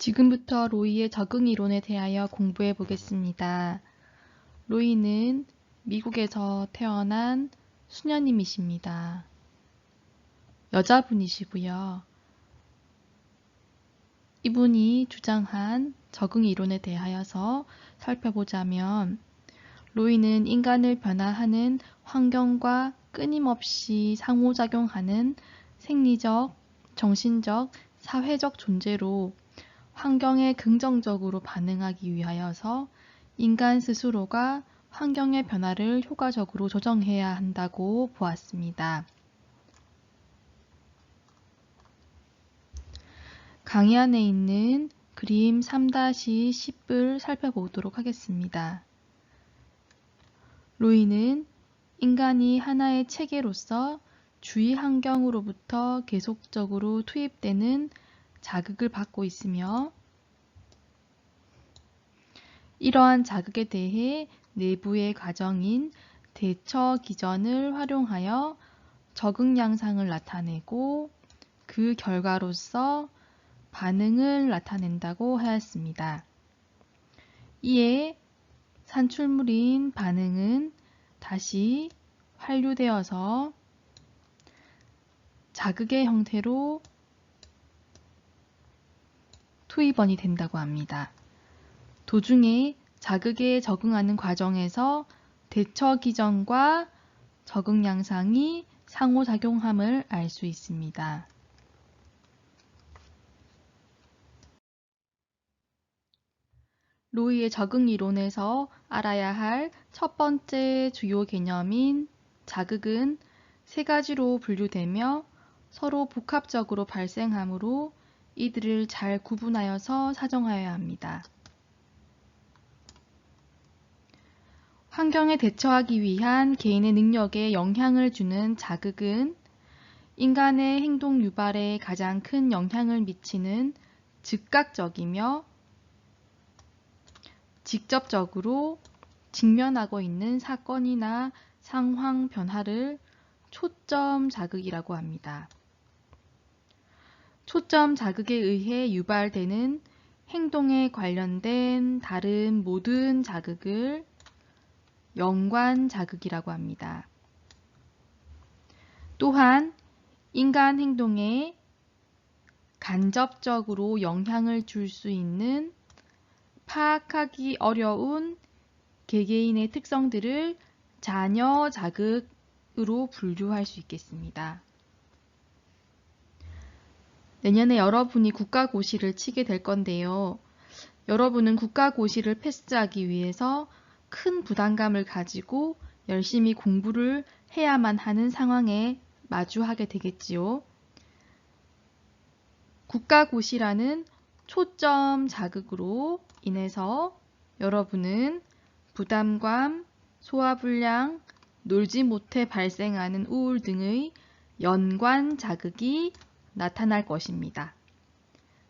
지금부터 로이의 적응 이론에 대하여 공부해 보겠습니다. 로이는 미국에서 태어난 수녀님이십니다. 여자분이시고요. 이분이 주장한 적응 이론에 대하여서 살펴보자면 로이는 인간을 변화하는 환경과 끊임없이 상호작용하는 생리적, 정신적, 사회적 존재로 환경에 긍정적으로 반응하기 위하여서 인간 스스로가 환경의 변화를 효과적으로 조정해야 한다고 보았습니다. 강의 안에 있는 그림 3-10을 살펴보도록 하겠습니다. 로이는 인간이 하나의 체계로서 주위 환경으로부터 계속적으로 투입되는 자극을 받고 있으며 이러한 자극에 대해 내부의 과정인 대처 기전을 활용하여 적응 양상을 나타내고 그 결과로서 반응을 나타낸다고 하였습니다. 이에 산출물인 반응은 다시 환류되어서 자극의 형태로 투입원이 된다고 합니다. 도중에 자극에 적응하는 과정에서 대처 기전과 적응 양상이 상호작용함을 알 수 있습니다. 로이의 적응 이론에서 알아야 할 첫 번째 주요 개념인 자극은 세 가지로 분류되며 서로 복합적으로 발생하므로 이들을 잘 구분하여서 사정하여야 합니다. 환경에 대처하기 위한 개인의 능력에 영향을 주는 자극은 인간의 행동 유발에 가장 큰 영향을 미치는 즉각적이며 직접적으로 직면하고 있는 사건이나 상황 변화를 초점 자극이라고 합니다. 초점 자극에 의해 유발되는 행동에 관련된 다른 모든 자극을 연관 자극이라고 합니다. 또한 인간 행동에 간접적으로 영향을 줄 수 있는 파악하기 어려운 개개인의 특성들을 자녀 자극으로 분류할 수 있겠습니다. 내년에 여러분이 국가고시를 치게 될 건데요. 여러분은 국가고시를 패스하기 위해서 큰 부담감을 가지고 열심히 공부를 해야만 하는 상황에 마주하게 되겠지요. 국가고시라는 초점 자극으로 인해서 여러분은 부담감, 소화불량, 놀지 못해 발생하는 우울 등의 연관 자극이 나타날 것입니다.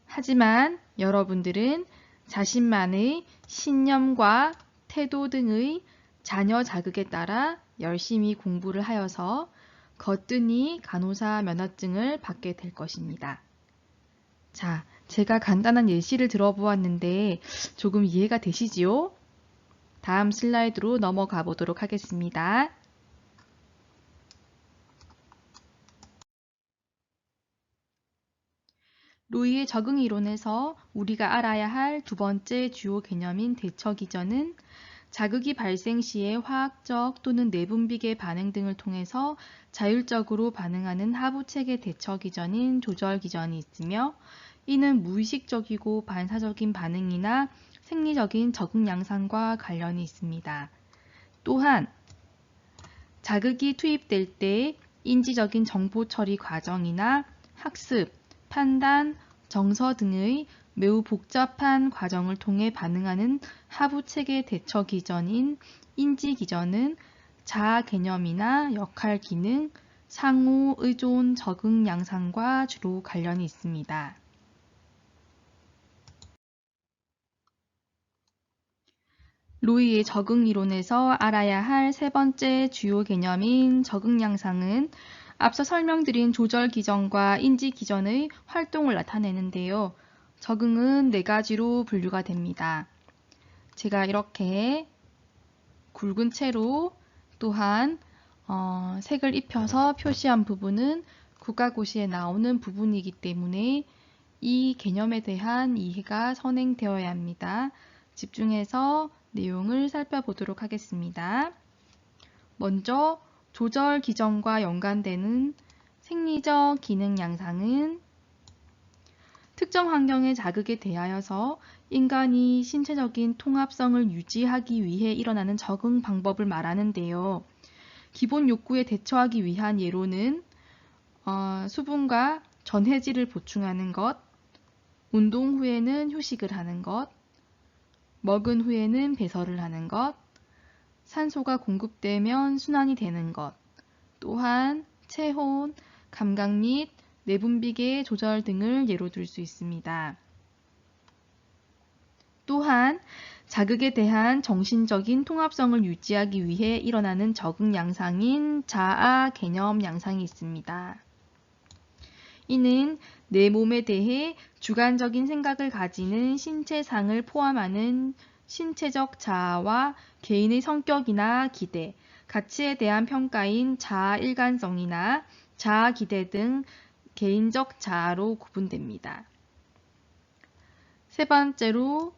하지만 여러분들은 자신만의 신념과 태도 등의 자녀 자극에 따라 열심히 공부를 하여서 거뜬히 간호사 면허증을 받게 될 것입니다. 자, 제가 간단한 예시를 들어보았는데 조금 이해가 되시지요? 다음 슬라이드로 넘어가 보도록 하겠습니다. 로이의 적응 이론에서 우리가 알아야 할 두 번째 주요 개념인 대처 기전은 자극이 발생 시에 화학적 또는 내분비계 반응 등을 통해서 자율적으로 반응하는 하부체계 대처 기전인 조절 기전이 있으며 이는 무의식적이고 반사적인 반응이나 생리적인 적응 양상과 관련이 있습니다. 또한 자극이 투입될 때 인지적인 정보 처리 과정이나 학습, 판단, 정서 등의 매우 복잡한 과정을 통해 반응하는 하부체계 대처 기전인 인지 기전은 자아 개념이나 역할 기능, 상호 의존 적응 양상과 주로 관련이 있습니다. 로이의 적응 이론에서 알아야 할 세 번째 주요 개념인 적응 양상은 앞서 설명드린 조절 기전과 인지 기전의 활동을 나타내는데요. 적응은 네 가지로 분류가 됩니다. 제가 이렇게 굵은 채로 또한 색을 입혀서 표시한 부분은 국가고시에 나오는 부분이기 때문에 이 개념에 대한 이해가 선행되어야 합니다. 집중해서 내용을 살펴보도록 하겠습니다. 먼저 조절 기전과 연관되는 생리적 기능 양상은 특정 환경의 자극에 대하여서 인간이 신체적인 통합성을 유지하기 위해 일어나는 적응 방법을 말하는데요. 기본 욕구에 대처하기 위한 예로는 수분과 전해질을 보충하는 것, 운동 후에는 휴식을 하는 것, 먹은 후에는 배설을 하는 것, 산소가 공급되면 순환이 되는 것, 또한 체온, 감각 및 내분비계 조절 등을 예로 들 수 있습니다. 또한 자극에 대한 정신적인 통합성을 유지하기 위해 일어나는 적응 양상인 자아 개념 양상이 있습니다. 이는 내 몸에 대해 주관적인 생각을 가지는 신체상을 포함하는 신체적 자아와 개인의 성격이나 기대, 가치에 대한 평가인 자아 일관성이나 자아 기대 등 개인적 자아로 구분됩니다. 세 번째로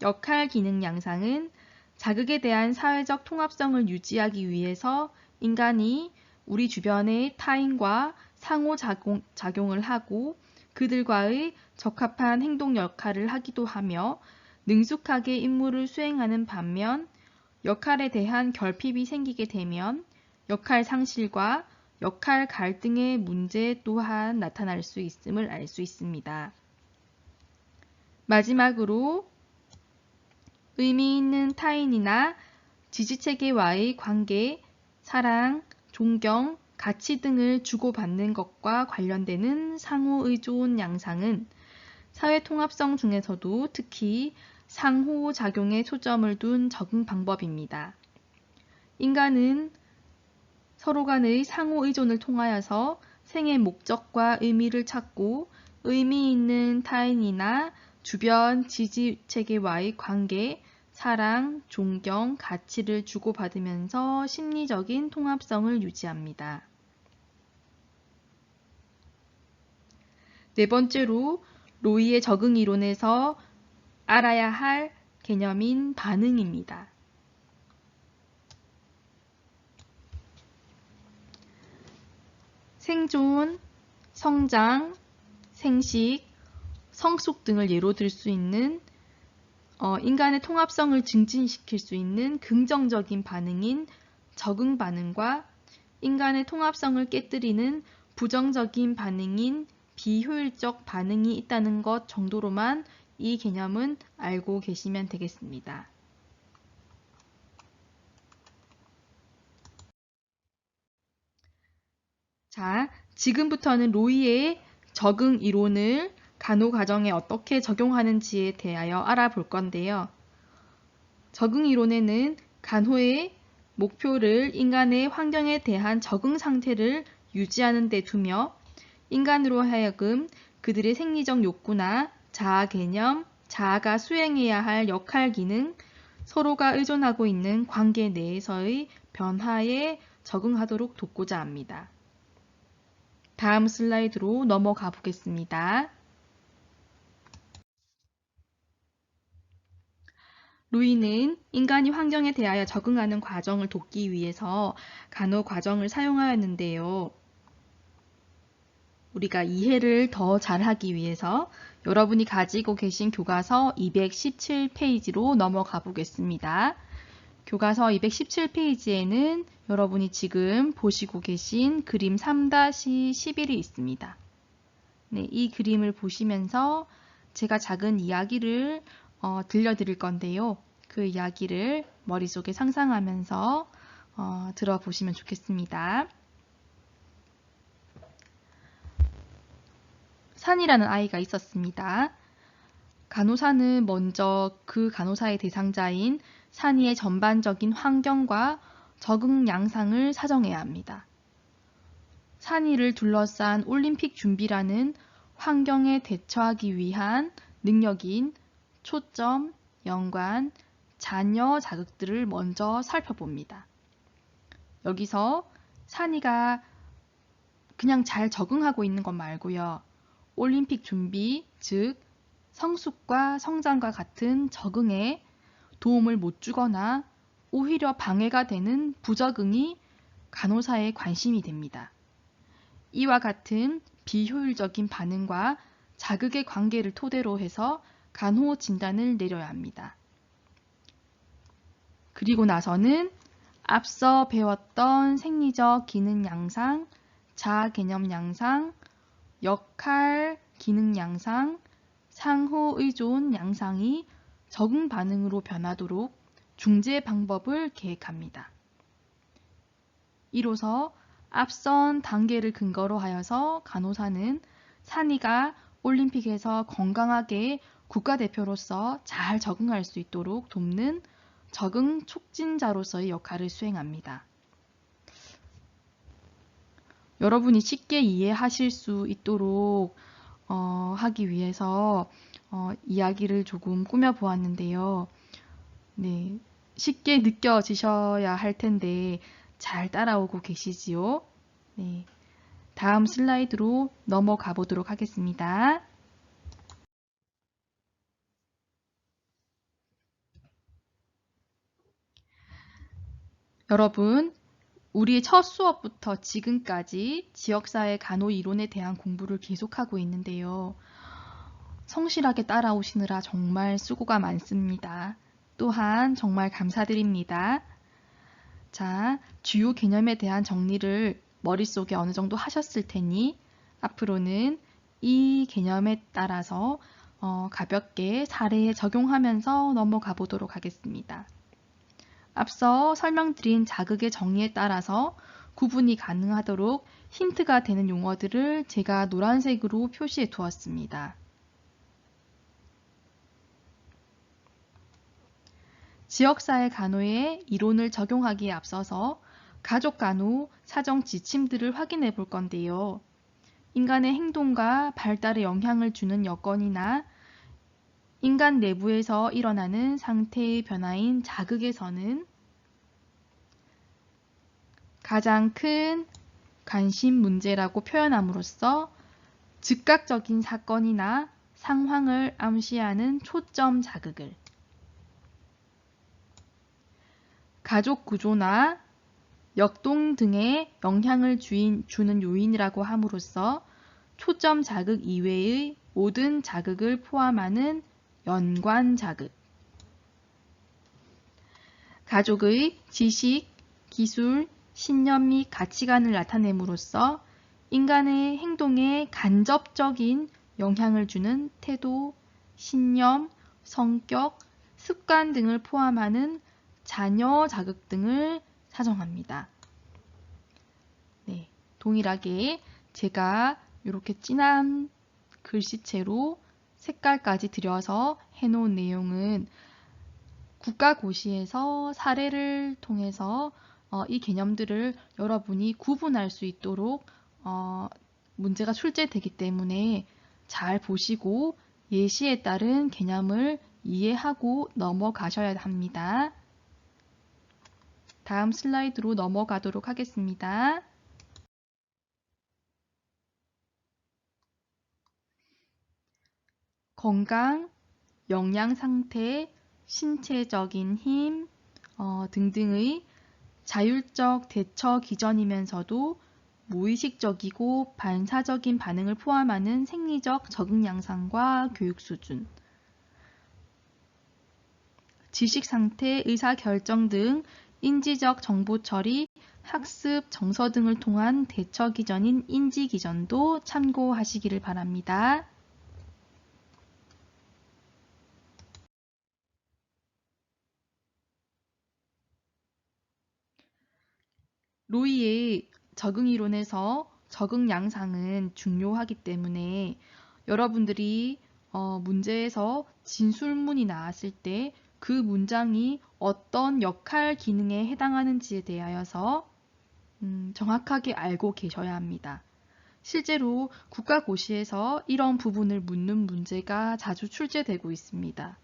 역할 기능 양상은 자극에 대한 사회적 통합성을 유지하기 위해서 인간이 우리 주변의 타인과 상호작용을 하고 그들과의 적합한 행동 역할을 하기도 하며 능숙하게 임무를 수행하는 반면 역할에 대한 결핍이 생기게 되면 역할 상실과 역할 갈등의 문제 또한 나타날 수 있음을 알 수 있습니다. 마지막으로 의미 있는 타인이나 지지체계와의 관계, 사랑, 존경, 가치 등을 주고받는 것과 관련되는 상호의존 양상은 사회통합성 중에서도 특히 상호작용에 초점을 둔 적응 방법입니다. 인간은 서로 간의 상호의존을 통하여서 생의 목적과 의미를 찾고 의미 있는 타인이나 주변 지지체계와의 관계, 사랑, 존경, 가치를 주고받으면서 심리적인 통합성을 유지합니다. 네 번째로 로이의 적응 이론에서 알아야 할 개념인 반응입니다. 생존, 성장, 생식, 성숙 등을 예로 들 수 있는 인간의 통합성을 증진시킬 수 있는 긍정적인 반응인 적응 반응과 인간의 통합성을 깨뜨리는 부정적인 반응인 비효율적 반응이 있다는 것 정도로만 이 개념은 알고 계시면 되겠습니다. 자, 지금부터는 로이의 적응 이론을 간호 과정에 어떻게 적용하는지에 대하여 알아볼 건데요. 적응 이론에는 간호의 목표를 인간의 환경에 대한 적응 상태를 유지하는 데 두며 인간으로 하여금 그들의 생리적 욕구나 자아 개념, 자아가 수행해야 할 역할 기능, 서로가 의존하고 있는 관계 내에서의 변화에 적응하도록 돕고자 합니다. 다음 슬라이드로 넘어가 보겠습니다. 루이는 인간이 환경에 대하여 적응하는 과정을 돕기 위해서 간호 과정을 사용하였는데요. 우리가 이해를 더 잘하기 위해서 여러분이 가지고 계신 교과서 217페이지로 넘어가 보겠습니다. 교과서 217페이지에는 여러분이 지금 보시고 계신 그림 3-11이 있습니다. 네, 이 그림을 보시면서 제가 작은 이야기를 들려드릴 건데요. 그 이야기를 머릿속에 상상하면서 들어보시면 좋겠습니다. 산이라는 아이가 있었습니다. 간호사는 먼저 그 간호사의 대상자인 산이의 전반적인 환경과 적응 양상을 사정해야 합니다. 산이를 둘러싼 올림픽 준비라는 환경에 대처하기 위한 능력인 초점, 연관, 잔여 자극들을 먼저 살펴봅니다. 여기서 산이가 그냥 잘 적응하고 있는 것 말고요. 올림픽 준비, 즉 성숙과 성장과 같은 적응에 도움을 못 주거나 오히려 방해가 되는 부적응이 간호사의 관심이 됩니다. 이와 같은 비효율적인 반응과 자극의 관계를 토대로 해서 간호 진단을 내려야 합니다. 그리고 나서는 앞서 배웠던 생리적 기능 양상, 자아 개념 양상, 역할 기능 양상, 상호 의존 양상이 적응 반응으로 변하도록 중재 방법을 계획합니다. 이로써 앞선 단계를 근거로 하여서 간호사는 산이가 올림픽에서 건강하게 국가대표로서 잘 적응할 수 있도록 돕는 적응 촉진자로서의 역할을 수행합니다. 여러분이 쉽게 이해하실 수 있도록 하기 위해서 이야기를 조금 꾸며보았는데요. 네, 쉽게 느껴지셔야 할 텐데 잘 따라오고 계시지요? 네, 다음 슬라이드로 넘어가 보도록 하겠습니다. 여러분, 우리의 첫 수업부터 지금까지 지역사회 간호 이론에 대한 공부를 계속하고 있는데요. 성실하게 따라오시느라 정말 수고가 많습니다. 또한 정말 감사드립니다. 자, 주요 개념에 대한 정리를 머릿속에 어느 정도 하셨을 테니 앞으로는 이 개념에 따라서 가볍게 사례에 적용하면서 넘어가 보도록 하겠습니다. 앞서 설명드린 자극의 정의에 따라서 구분이 가능하도록 힌트가 되는 용어들을 제가 노란색으로 표시해 두었습니다. 지역사회 간호의 이론을 적용하기에 앞서서 가족 간호 사정 지침들을 확인해 볼 건데요. 인간의 행동과 발달에 영향을 주는 여건이나 인간 내부에서 일어나는 상태의 변화인 자극에서는 가장 큰 관심 문제라고 표현함으로써 즉각적인 사건이나 상황을 암시하는 초점 자극을, 가족 구조나 역동 등에 영향을 주는 요인이라고 함으로써 초점 자극 이외의 모든 자극을 포함하는 연관 자극, 가족의 지식, 기술, 신념 및 가치관을 나타냄으로써 인간의 행동에 간접적인 영향을 주는 태도, 신념, 성격, 습관 등을 포함하는 잔여 자극 등을 사정합니다. 네, 동일하게 제가 이렇게 진한 글씨체로 색깔까지 들여서 해놓은 내용은 국가고시에서 사례를 통해서 이 개념들을 여러분이 구분할 수 있도록 문제가 출제되기 때문에 잘 보시고 예시에 따른 개념을 이해하고 넘어가셔야 합니다. 다음 슬라이드로 넘어가도록 하겠습니다. 건강, 영양 상태, 신체적인 힘 등등의 자율적 대처 기전이면서도 무의식적이고 반사적인 반응을 포함하는 생리적 적응 양상과 교육 수준, 지식 상태, 의사 결정 등 인지적 정보 처리, 학습, 정서 등을 통한 대처 기전인 인지 기전도 참고하시기를 바랍니다. 로이의 적응 이론에서 적응 양상은 중요하기 때문에 여러분들이 문제에서 진술문이 나왔을 때 그 문장이 어떤 역할 기능에 해당하는지에 대하여서 정확하게 알고 계셔야 합니다. 실제로 국가고시에서 이런 부분을 묻는 문제가 자주 출제되고 있습니다.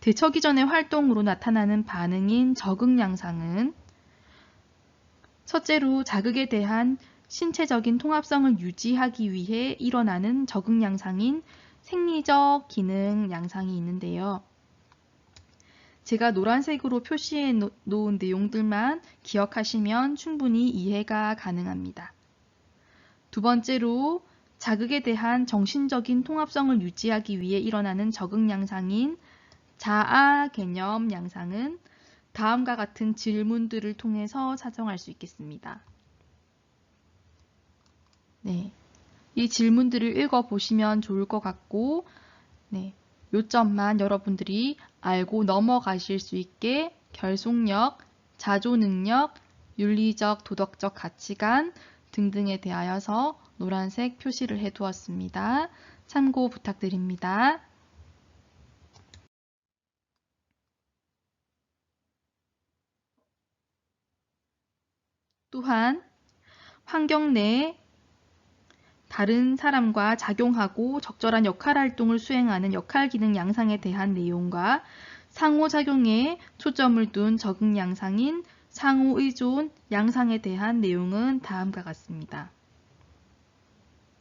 대처 기전의 활동으로 나타나는 반응인 적응 양상은 첫째로 자극에 대한 신체적인 통합성을 유지하기 위해 일어나는 적응 양상인 생리적 기능 양상이 있는데요. 제가 노란색으로 표시해 놓은 내용들만 기억하시면 충분히 이해가 가능합니다. 두 번째로 자극에 대한 정신적인 통합성을 유지하기 위해 일어나는 적응 양상인 자아 개념 양상은 다음과 같은 질문들을 통해서 사정할 수 있겠습니다. 네, 이 질문들을 읽어보시면 좋을 것 같고, 네, 요점만 여러분들이 알고 넘어가실 수 있게 결속력, 자조능력, 윤리적, 도덕적 가치관 등등에 대하여서 노란색 표시를 해두었습니다. 참고 부탁드립니다. 또한 환경 내에 다른 사람과 작용하고 적절한 역할 활동을 수행하는 역할 기능 양상에 대한 내용과 상호작용에 초점을 둔 적응 양상인 상호의존 양상에 대한 내용은 다음과 같습니다.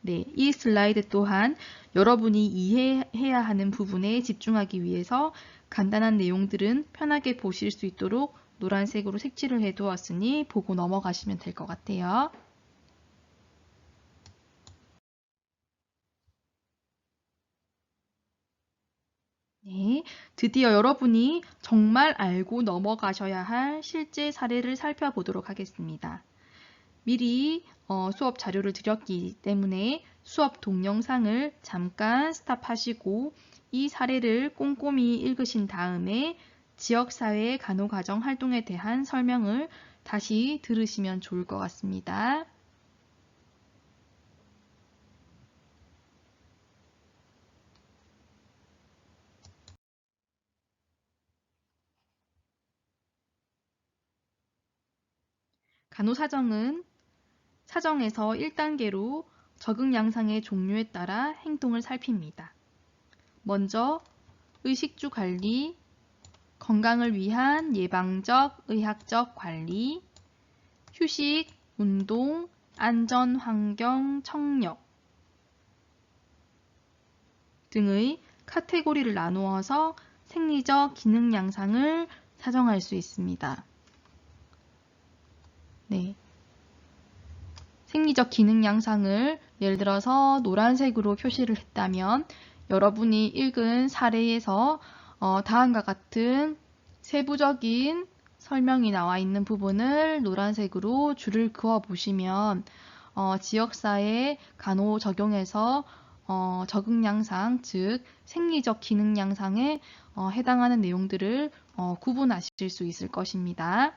네, 이 슬라이드 또한 여러분이 이해해야 하는 부분에 집중하기 위해서 간단한 내용들은 편하게 보실 수 있도록 노란색으로 색칠을 해두었으니 보고 넘어가시면 될 것 같아요. 네, 드디어 여러분이 정말 알고 넘어가셔야 할 실제 사례를 살펴보도록 하겠습니다. 미리 수업 자료를 드렸기 때문에 수업 동영상을 잠깐 스탑하시고 이 사례를 꼼꼼히 읽으신 다음에 지역사회 간호가정 활동에 대한 설명을 다시 들으시면 좋을 것 같습니다. 간호사정은 사정에서 1단계로 적응 양상의 종류에 따라 행동을 살핍니다. 먼저 의식주 관리, 건강을 위한 예방적, 의학적 관리, 휴식, 운동, 안전 환경, 청력 등의 카테고리를 나누어서 생리적 기능 양상을 사정할 수 있습니다. 네. 생리적 기능 양상을 예를 들어서 노란색으로 표시를 했다면 여러분이 읽은 사례에서 다음과 같은 세부적인 설명이 나와 있는 부분을 노란색으로 줄을 그어 보시면 지역사회 간호 적용에서 적응 양상, 즉 생리적 기능 양상에 해당하는 내용들을 구분하실 수 있을 것입니다.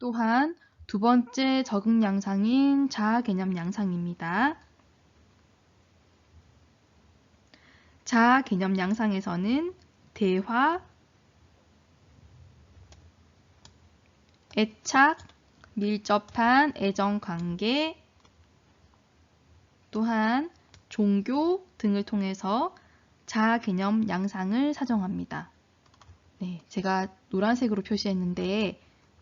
또한 두 번째 적응 양상인 자아 개념 양상입니다. 자아 개념 양상에서는 대화, 애착, 밀접한 애정 관계, 또한 종교 등을 통해서 자아 개념 양상을 사정합니다. 네, 제가 노란색으로 표시했는데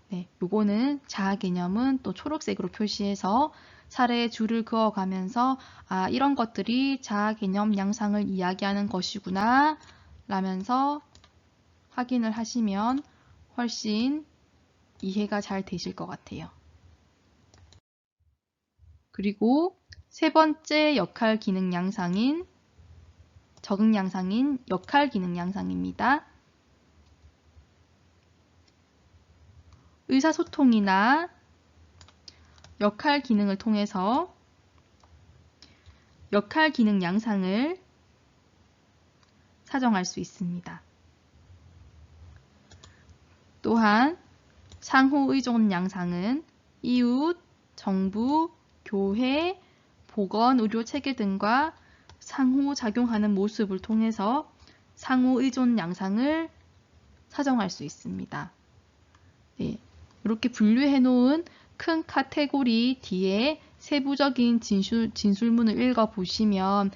네, 요거는 자아 개념은 또 초록색으로 표시해서 사례에 줄을 그어가면서 아, 이런 것들이 자아 개념 양상을 이야기하는 것이구나 라면서 확인을 하시면 훨씬 이해가 잘 되실 것 같아요. 그리고 세 번째 역할 기능 양상인 적응 양상인 역할 기능 양상입니다. 의사소통이나 역할 기능을 통해서 역할 기능 양상을 사정할 수 있습니다. 또한 상호의존 양상은 이웃, 정부, 교회, 보건, 의료 체계 등과 상호작용하는 모습을 통해서 상호의존 양상을 사정할 수 있습니다. 네. 이렇게 분류해 놓은 큰 카테고리 뒤에 세부적인 진술문을 읽어보시면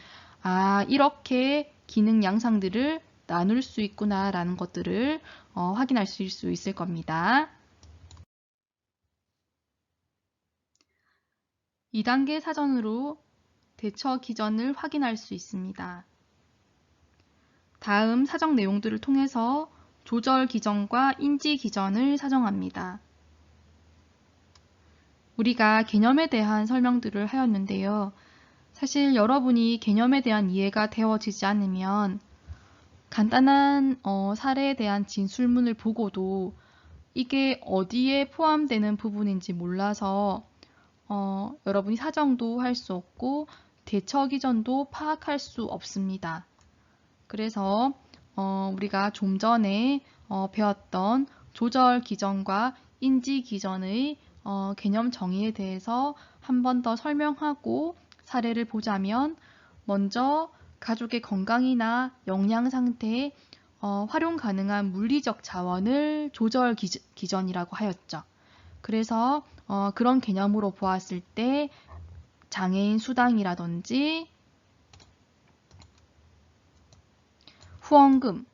이렇게 기능 양상들을 나눌 수 있구나 라는 것들을 확인하실 수 있을 겁니다. 2단계 사전으로 대처 기전을 확인할 수 있습니다. 다음 사정 내용들을 통해서 조절 기전과 인지 기전을 사정합니다. 우리가 개념에 대한 설명들을 하였는데요. 사실 여러분이 개념에 대한 이해가 되어지지 않으면 간단한 사례에 대한 진술문을 보고도 이게 어디에 포함되는 부분인지 몰라서 여러분이 사정도 할 수 없고 대처 기전도 파악할 수 없습니다. 그래서 우리가 좀 전에 배웠던 조절 기전과 인지 기전의 개념 정의에 대해서 한 번 더 설명하고 사례를 보자면, 먼저 가족의 건강이나 영양 상태에 활용 가능한 물리적 자원을 조절 기전이라고 하였죠. 그래서 그런 개념으로 보았을 때 장애인 수당이라든지 후원금,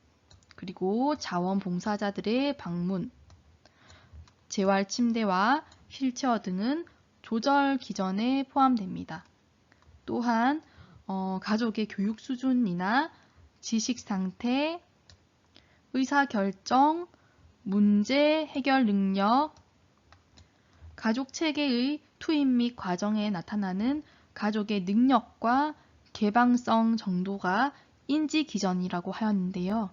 그리고 자원봉사자들의 방문, 재활침대와 휠체어 등은 조절 기전에 포함됩니다. 또한 가족의 교육 수준이나 지식 상태, 의사결정, 문제 해결 능력, 가족 체계의 투입 및 과정에 나타나는 가족의 능력과 개방성 정도가 인지 기전이라고 하였는데요.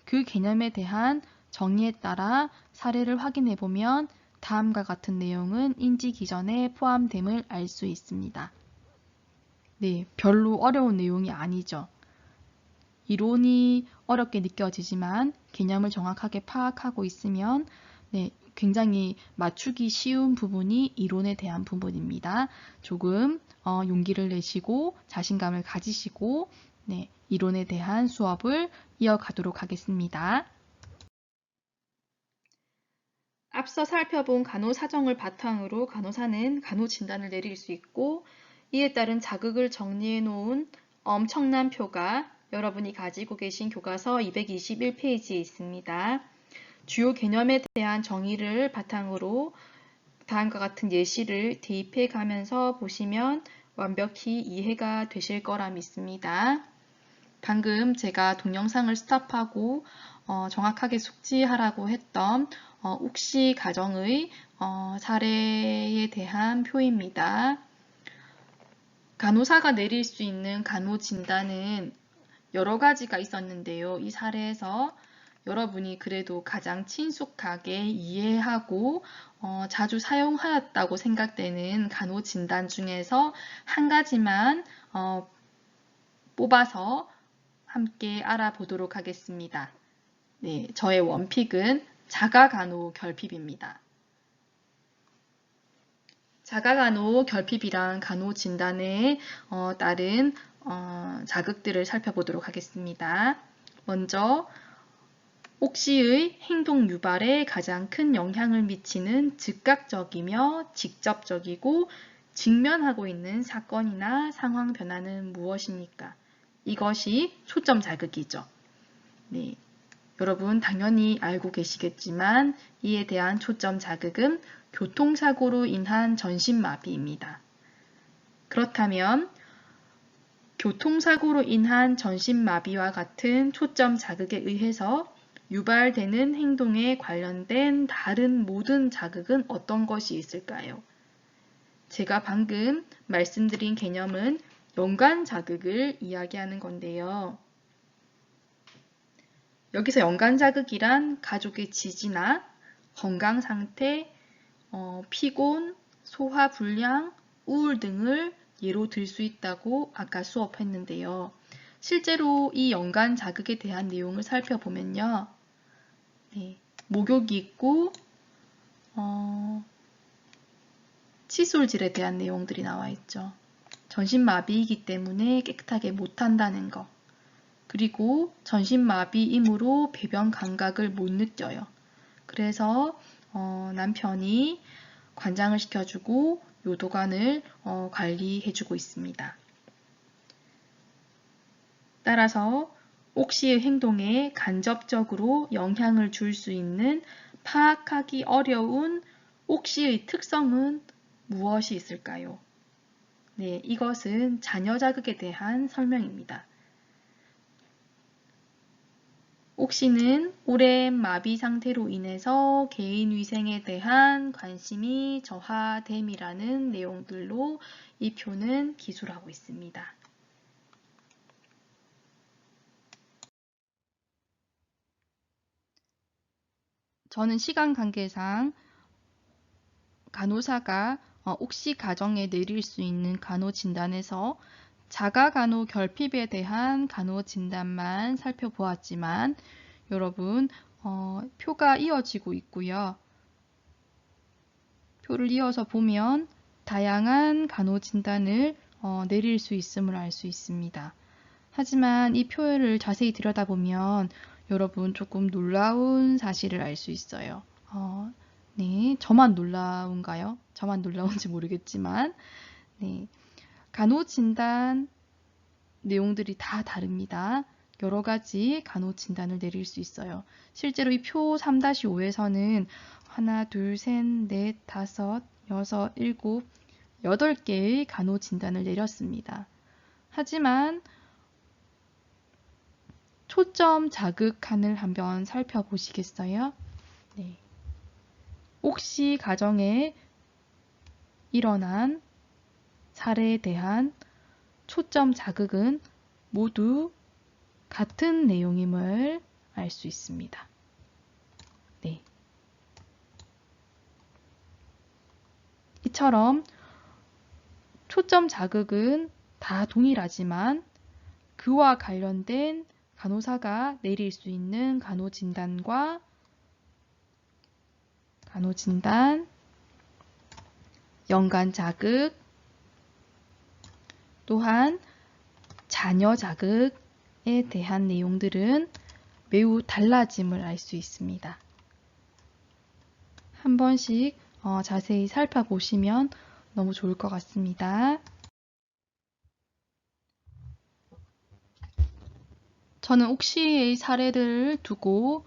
그 개념에 대한 정의에 따라 사례를 확인해 보면 다음과 같은 내용은 인지 기전에 포함됨을 알 수 있습니다. 네, 별로 어려운 내용이 아니죠. 이론이 어렵게 느껴지지만 개념을 정확하게 파악하고 있으면 굉장히 맞추기 쉬운 부분이 이론에 대한 부분입니다. 조금 용기를 내시고 자신감을 가지시고 이론에 대한 수업을 이어가도록 하겠습니다. 앞서 살펴본 간호사정을 바탕으로 간호사는 간호진단을 내릴 수 있고, 이에 따른 자극을 정리해 놓은 엄청난 표가 여러분이 가지고 계신 교과서 221페이지에 있습니다. 주요 개념에 대한 정의를 바탕으로 다음과 같은 예시를 대입해 가면서 보시면 완벽히 이해가 되실 거라 믿습니다. 방금 제가 동영상을 스탑하고 정확하게 숙지하라고 했던 욱시 가정의 사례에 대한 표입니다. 간호사가 내릴 수 있는 간호 진단은 여러 가지가 있었는데요. 이 사례에서 여러분이 그래도 가장 친숙하게 이해하고 자주 사용하였다고 생각되는 간호 진단 중에서 한 가지만 뽑아서 함께 알아보도록 하겠습니다. 네, 저의 원픽은 자가간호 결핍입니다. 자가간호 결핍이란 간호 진단에 따른 자극들을 살펴보도록 하겠습니다. 먼저 옥시의 행동 유발에 가장 큰 영향을 미치는 즉각적이며 직접적이고 직면하고 있는 사건이나 상황 변화는 무엇입니까? 이것이 초점 자극이죠. 네, 여러분 당연히 알고 계시겠지만 이에 대한 초점 자극은 교통사고로 인한 전신마비입니다. 그렇다면 교통사고로 인한 전신마비와 같은 초점 자극에 의해서 유발되는 행동에 관련된 다른 모든 자극은 어떤 것이 있을까요? 제가 방금 말씀드린 개념은 연관 자극을 이야기하는 건데요. 여기서 연관 자극이란 가족의 지지나 건강 상태, 피곤, 소화 불량, 우울 등을 예로 들 수 있다고 아까 수업했는데요. 실제로 이 연관 자극에 대한 내용을 살펴보면요. 목욕이 있고 칫솔질에 대한 내용들이 나와 있죠. 전신마비이기 때문에 깨끗하게 못한다는 거. 그리고 전신마비이므로 배변 감각을 못 느껴요. 그래서 남편이 관장을 시켜주고 요도관을 관리해주고 있습니다. 따라서 옥시의 행동에 간접적으로 영향을 줄 수 있는 파악하기 어려운 옥시의 특성은 무엇이 있을까요? 네, 이것은 자녀 자극에 대한 설명입니다. 옥시는 오랜 마비 상태로 인해서 개인 위생에 대한 관심이 저하됨이라는 내용들로 이 표는 기술하고 있습니다. 저는 시간 관계상 간호사가 옥시 가정에 내릴 수 있는 간호 진단에서 자가 간호 결핍에 대한 간호 진단만 살펴보았지만 여러분 표가 이어지고 있고요. 표를 이어서 보면 다양한 간호 진단을 내릴 수 있음을 알 수 있습니다. 하지만 이 표를 자세히 들여다보면 여러분 조금 놀라운 사실을 알 수 있어요. 네, 저만 놀라운가요? 저만 놀라운지 모르겠지만 네, 간호 진단 내용들이 다 다릅니다. 여러 가지 간호 진단을 내릴 수 있어요. 실제로 이 표 3-5에서는 하나, 둘, 셋, 넷, 다섯, 여섯, 일곱, 8개의 간호 진단을 내렸습니다. 하지만 초점 자극칸을 한번 살펴보시겠어요? 네. 옥시 가정에 일어난 사례에 대한 초점 자극은 모두 같은 내용임을 알 수 있습니다. 네. 이처럼 초점 자극은 다 동일하지만 그와 관련된 간호사가 내릴 수 있는 간호진단, 연관 자극, 또한 자녀 자극에 대한 내용들은 매우 달라짐을 알 수 있습니다. 한 번씩 자세히 살펴보시면 너무 좋을 것 같습니다. 저는 옥시의 사례들을 두고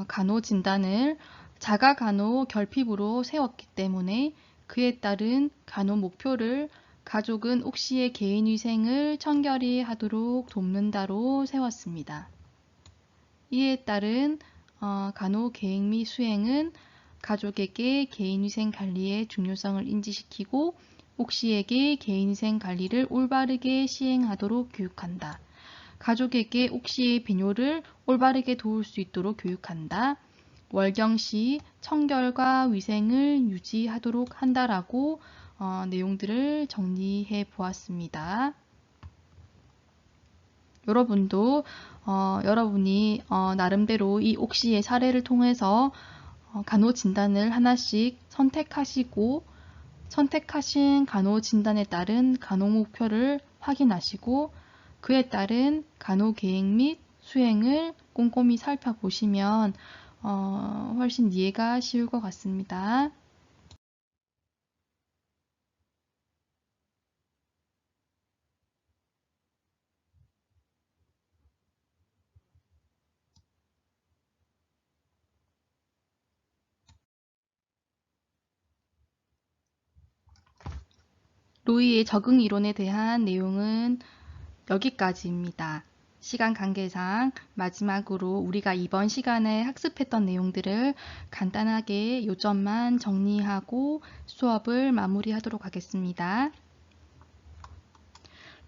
간호 진단을 자가 간호 결핍으로 세웠기 때문에 그에 따른 간호 목표를 가족은 옥시의 개인위생을 청결히 하도록 돕는다로 세웠습니다. 이에 따른 간호 계획 및 수행은 가족에게 개인위생 관리의 중요성을 인지시키고 옥시에게 개인위생 관리를 올바르게 시행하도록 교육한다. 가족에게 옥시의 비뇨를 올바르게 도울 수 있도록 교육한다. 월경시 청결과 위생을 유지하도록 한다라고 내용들을 정리해 보았습니다. 여러분도 여러분이 나름대로 이 옥시의 사례를 통해서 간호 진단을 하나씩 선택하시고 선택하신 간호 진단에 따른 간호 목표를 확인하시고 그에 따른 간호 계획 및 수행을 꼼꼼히 살펴보시면 훨씬 이해가 쉬울 것 같습니다. 로이의 적응 이론에 대한 내용은 여기까지입니다. 시간 관계상 마지막으로 우리가 이번 시간에 학습했던 내용들을 간단하게 요점만 정리하고 수업을 마무리하도록 하겠습니다.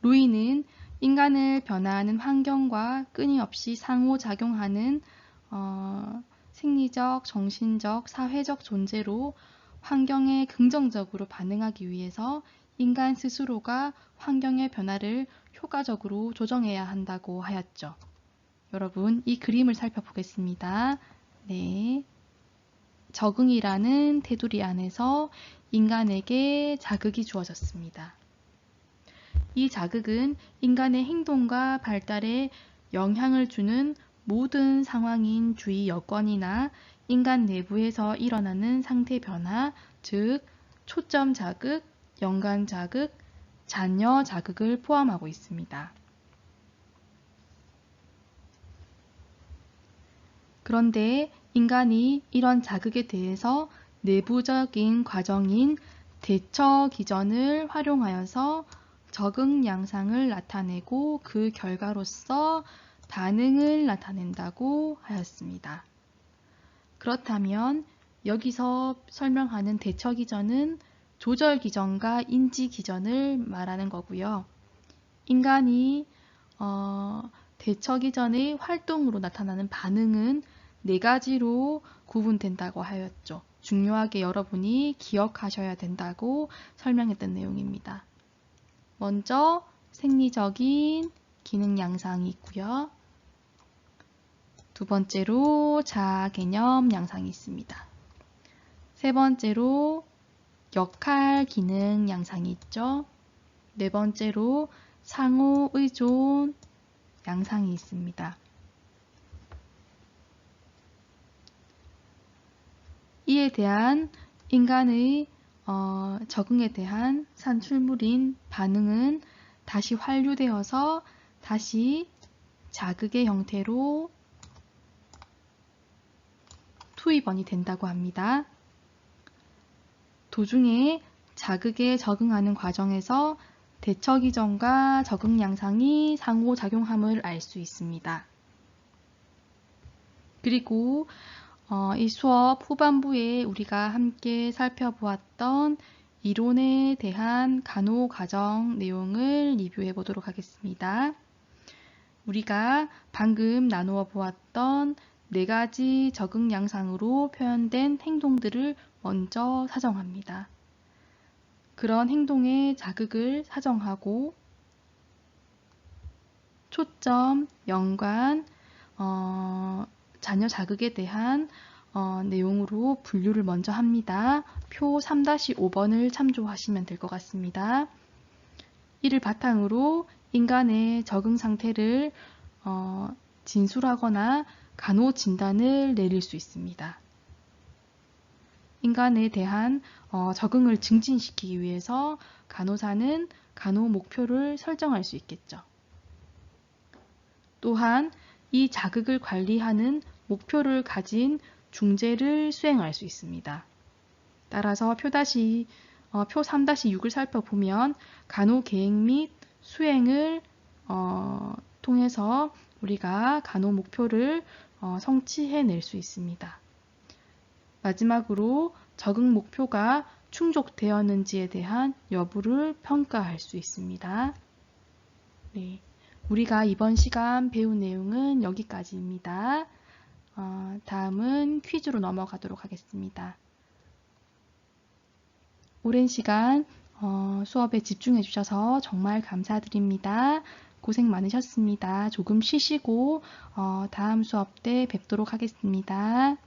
로이는 인간을 변화하는 환경과 끊임없이 상호작용하는 생리적, 정신적, 사회적 존재로 환경에 긍정적으로 반응하기 위해서 인간 스스로가 환경의 변화를 효과적으로 조정해야 한다고 하였죠. 여러분, 이 그림을 살펴보겠습니다. 네. 적응이라는 테두리 안에서 인간에게 자극이 주어졌습니다. 이 자극은 인간의 행동과 발달에 영향을 주는 모든 상황인 주위 여건이나 인간 내부에서 일어나는 상태 변화, 즉 초점 자극, 연관 자극, 잔여 자극을 포함하고 있습니다. 그런데 인간이 이런 자극에 대해서 내부적인 과정인 대처 기전을 활용하여서 적응 양상을 나타내고 그 결과로서 반응을 나타낸다고 하였습니다. 그렇다면 여기서 설명하는 대처 기전은 조절 기전과 인지 기전을 말하는 거고요. 인간이 대처 기전의 활동으로 나타나는 반응은 4가지로 구분된다고 하였죠. 중요하게 여러분이 기억하셔야 된다고 설명했던 내용입니다. 먼저 생리적인 기능 양상이 있고요. 두 번째로 자아 개념 양상이 있습니다. 세 번째로 역할 기능 양상이 있죠. 네 번째로 상호 의존 양상이 있습니다. 이에 대한 인간의 적응에 대한 산출물인 반응은 다시 환류되어서 다시 자극의 형태로 투입원이 된다고 합니다. 도중에 자극에 적응하는 과정에서 대처 기전과 적응 양상이 상호작용함을 알 수 있습니다. 그리고 이 수업 후반부에 우리가 함께 살펴보았던 이론에 대한 간호과정 내용을 리뷰해 보도록 하겠습니다. 우리가 방금 나누어 보았던 4가지 적응 양상으로 표현된 행동들을 먼저 사정합니다. 그런 행동의 자극을 사정하고 초점, 연관, 잔여 자극에 대한 내용으로 분류를 먼저 합니다. 표 3-5번을 참조하시면 될 것 같습니다. 이를 바탕으로 인간의 적응 상태를 진술하거나 간호 진단을 내릴 수 있습니다. 인간에 대한 적응을 증진시키기 위해서 간호사는 간호 목표를 설정할 수 있겠죠. 또한 이 자극을 관리하는 목표를 가진 중재를 수행할 수 있습니다. 따라서 표 3-6을 살펴보면 간호 계획 및 수행을 통해서 우리가 간호 목표를 성취해낼 수 있습니다. 마지막으로 적응 목표가 충족되었는지에 대한 여부를 평가할 수 있습니다. 네, 우리가 이번 시간 배운 내용은 여기까지입니다. 다음은 퀴즈로 넘어가도록 하겠습니다. 오랜 시간 수업에 집중해 주셔서 정말 감사드립니다. 고생 많으셨습니다. 조금 쉬시고 다음 수업 때 뵙도록 하겠습니다.